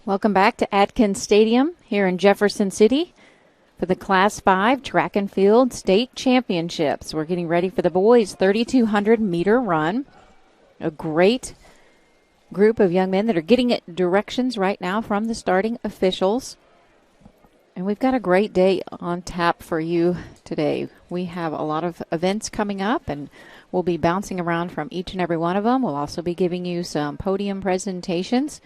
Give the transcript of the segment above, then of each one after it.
Welcome back to Atkins Stadium here in Jefferson City for the Class 5 Track and Field State Championships. We're getting ready for the boys' 3,200-meter run. A great group of young men that are getting directions right now from the starting officials. And we've got a great day on tap for you today. We have a lot of events coming up, and we'll be bouncing around from each and every one of them. We'll also be giving you some podium presentations.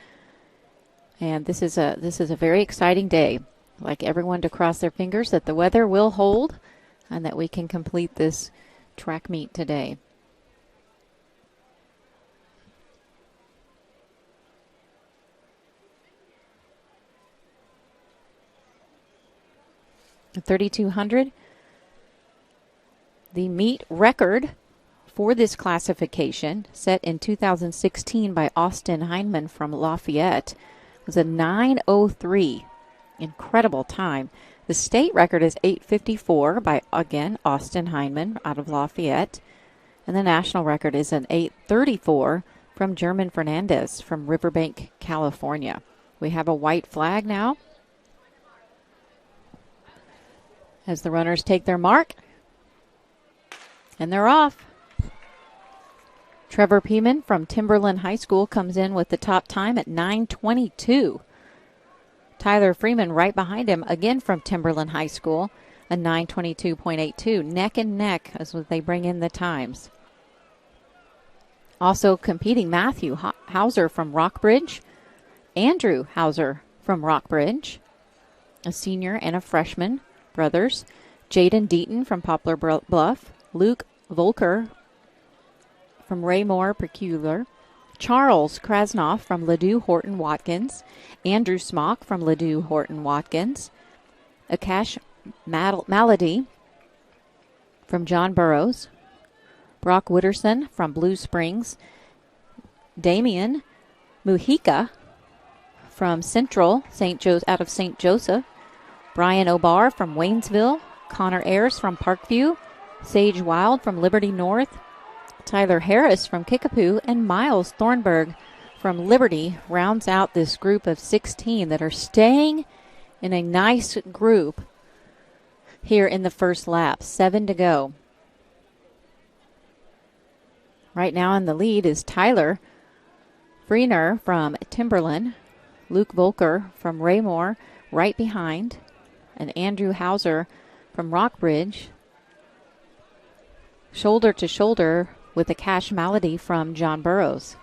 And this is a very exciting day. I'd like everyone to cross their fingers that the weather will hold and that we can complete this track meet today. The 3,200, the meet record for this classification set in 2016 by Austin Heineman from Lafayette was a 9:03. Incredible time. The state record is 8:54 by, again, Austin Heineman out of Lafayette. And the national record is an 8:34 from German Fernandez from Riverbank, California. We have a white flag now as the runners take their mark. And they're off. Trevor Peeman from Timberland High School comes in with the top time at 9:22. Tyler Freeman right behind him, again from Timberland High School, a 9:22.82. Neck and neck as they bring in the times. Also competing, Matthew Hauser from Rockbridge, Andrew Hauser from Rockbridge, a senior and a freshman, brothers. Jaden Deaton from Poplar Bluff, Luke Volker from Raymore Peculiar, Charles Krasnoff from Ladue Horton Watkins, Andrew Smock from Ladue Horton Watkins, Akash Malady from John Burroughs, Brock Wooderson from Blue Springs, Damian Mujica from Central out of St. Joseph, Brian Obar from Waynesville, Connor Ayers from Parkview, Sage Wild from Liberty North, Tyler Harris from Kickapoo, and Miles Thornburg from Liberty rounds out this group of 16 that are staying in a nice group here in the first lap. 7 to go. Right now in the lead is Tyler Freener from Timberland, Luke Volker from Raymore right behind, and Andrew Hauser from Rockbridge, shoulder to shoulder with a Cash Malady from John Burroughs.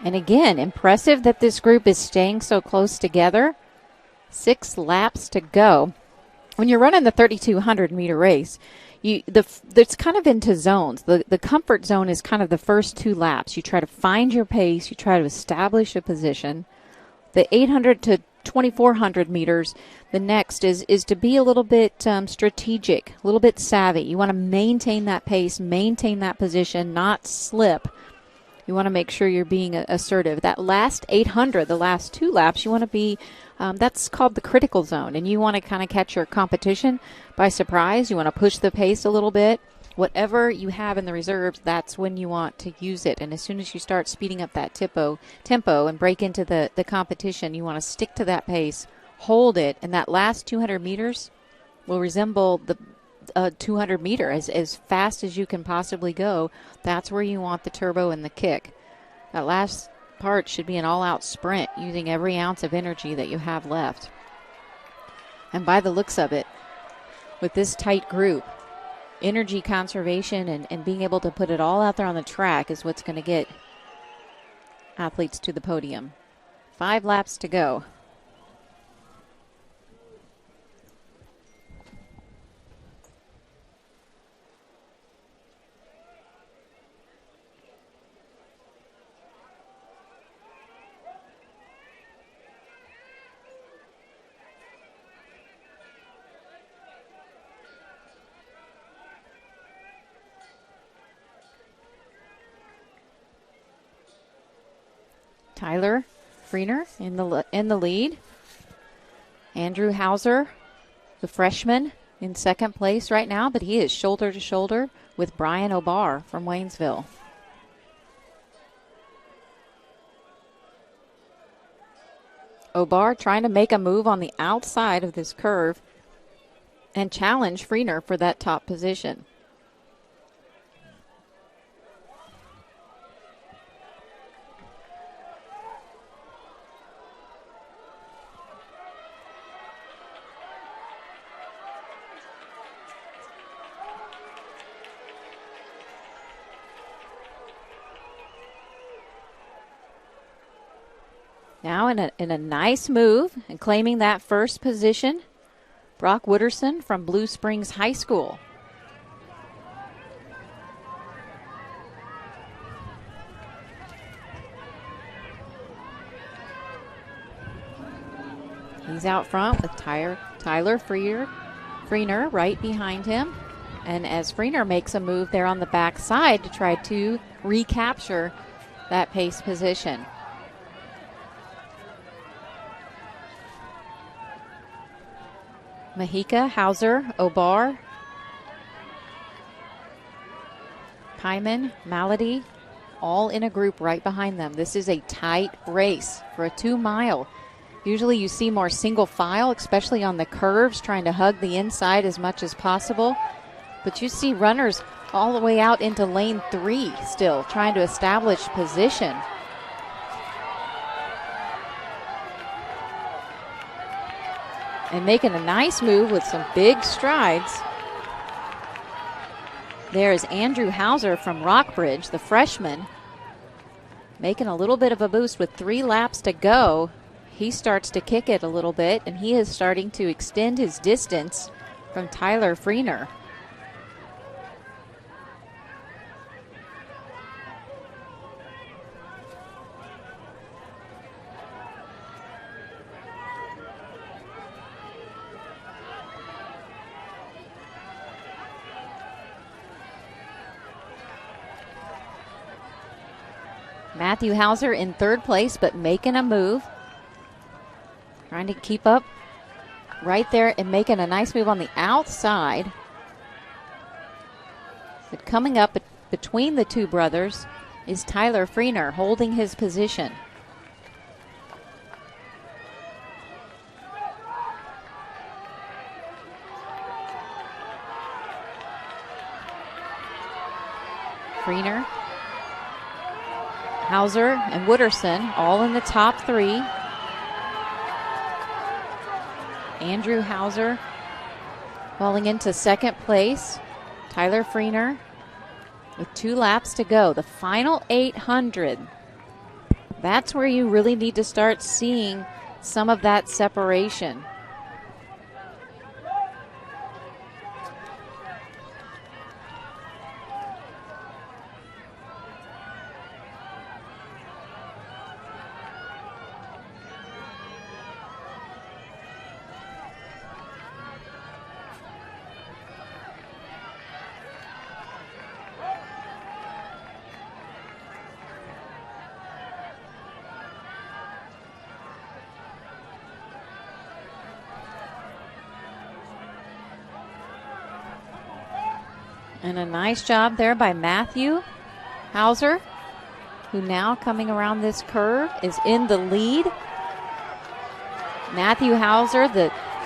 And again, impressive that this group is staying so close together. 6 laps to go. When you're running the 3,200-meter race, it's kind of into zones. The comfort zone is kind of the first 2 laps. You try to find your pace. You try to establish a position. The 800 to 2,400 meters, the next is to be a little bit strategic, a little bit savvy. You want to maintain that pace, maintain that position, not slip. You want to make sure you're being assertive. That last 800, the last 2 laps, you want to be, that's called the critical zone. And you want to kind of catch your competition by surprise. You want to push the pace a little bit. Whatever you have in the reserves, that's when you want to use it. And as soon as you start speeding up that tempo and break into the competition, you want to stick to that pace, hold it, and that last 200 meters will resemble the 200 meter as fast as you can possibly go. That's where you want the turbo and the kick. That last part should be an all-out sprint using every ounce of energy that you have left. And by the looks of it, with this tight group, energy conservation and being able to put it all out there on the track is what's going to get athletes to the podium. 5 laps to go. Tyler Freener in the lead. Andrew Hauser, the freshman, in second place right now, but he is shoulder to shoulder with Brian O'Barr from Waynesville. O'Barr trying to make a move on the outside of this curve and challenge Freener for that top position. Now in a nice move and claiming that first position, Brock Wooderson from Blue Springs High School. He's out front with Tyler Freener right behind him. And as Freener makes a move there on the backside to try to recapture that pace position. Mahika, Hauser, O'Barr, Pyman, Malady, all in a group right behind them. This is a tight race for a 2 mile. Usually you see more single file, especially on the curves, trying to hug the inside as much as possible. But you see runners all the way out into lane 3 still, trying to establish position. And making a nice move with some big strides. There is Andrew Hauser from Rockbridge, the freshman, making a little bit of a boost with 3 laps to go. He starts to kick it a little bit, and he is starting to extend his distance from Tyler Freener. Matthew Hauser in third place, but making a move. Trying to keep up right there and making a nice move on the outside. But coming up between the two brothers is Tyler Freener holding his position. Freener, Hauser, and Wooderson all in the top 3. Andrew Hauser falling into second place. Tyler Freener with 2 laps to go. The final 800. That's where you really need to start seeing some of that separation. And a nice job there by Matthew Hauser, who now coming around this curve is in the lead. Matthew Hauser,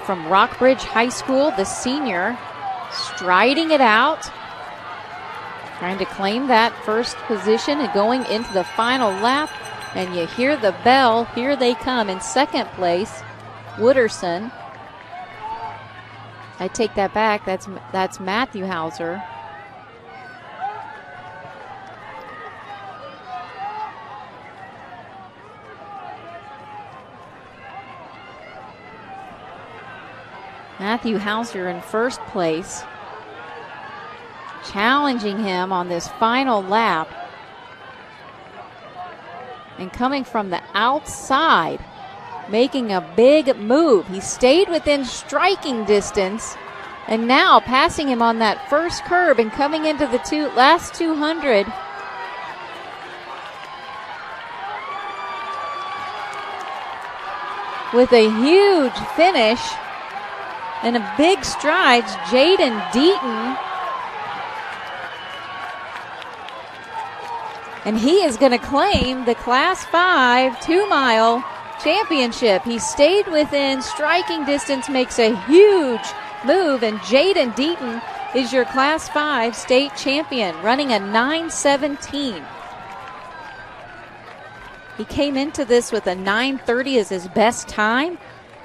from Rockbridge High School, the senior, striding it out, trying to claim that first position and going into the final lap. And you hear the bell. Here they come in second place, Wooderson. I take that back. That's Matthew Hauser. Matthew Hauser in first place, challenging him on this final lap. And coming from the outside, making a big move. He stayed within striking distance, and now passing him on that first curb and coming into the last 200. with a huge finish and a big strides, Jaden Deaton. And he is going to claim the Class 5 2-mile championship. He stayed within striking distance, makes a huge move, and Jaden Deaton is your Class 5 state champion, running a 9:17. He came into this with a 9:30 as his best time,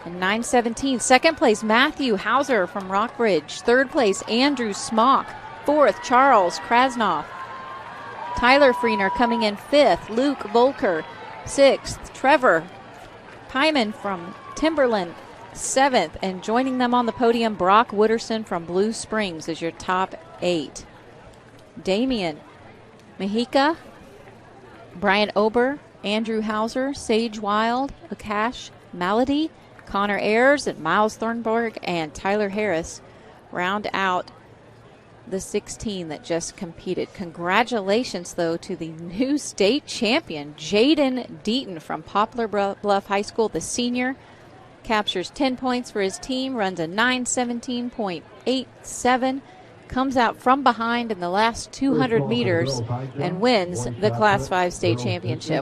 and 9:17. Second place, Matthew Hauser from Rockbridge. Third place, Andrew Smock. Fourth, Charles Krasnoff. Tyler Freener coming in fifth. Luke Volker, sixth. Trevor Pyman from Timberland, seventh. And joining them on the podium, Brock Wooderson from Blue Springs is your top 8. Damian Mahika, Brian Ober, Andrew Hauser, Sage Wild, Akash Malady, Connor Ayers, and Miles Thornburg, and Tyler Harris round out the 16 that just competed. Congratulations, though, to the new state champion, Jaden Deaton from Poplar Bluff High School. The senior captures 10 points for his team, runs a 9:17.87, comes out from behind in the last 200 meters, and wins the Class 5 state championship.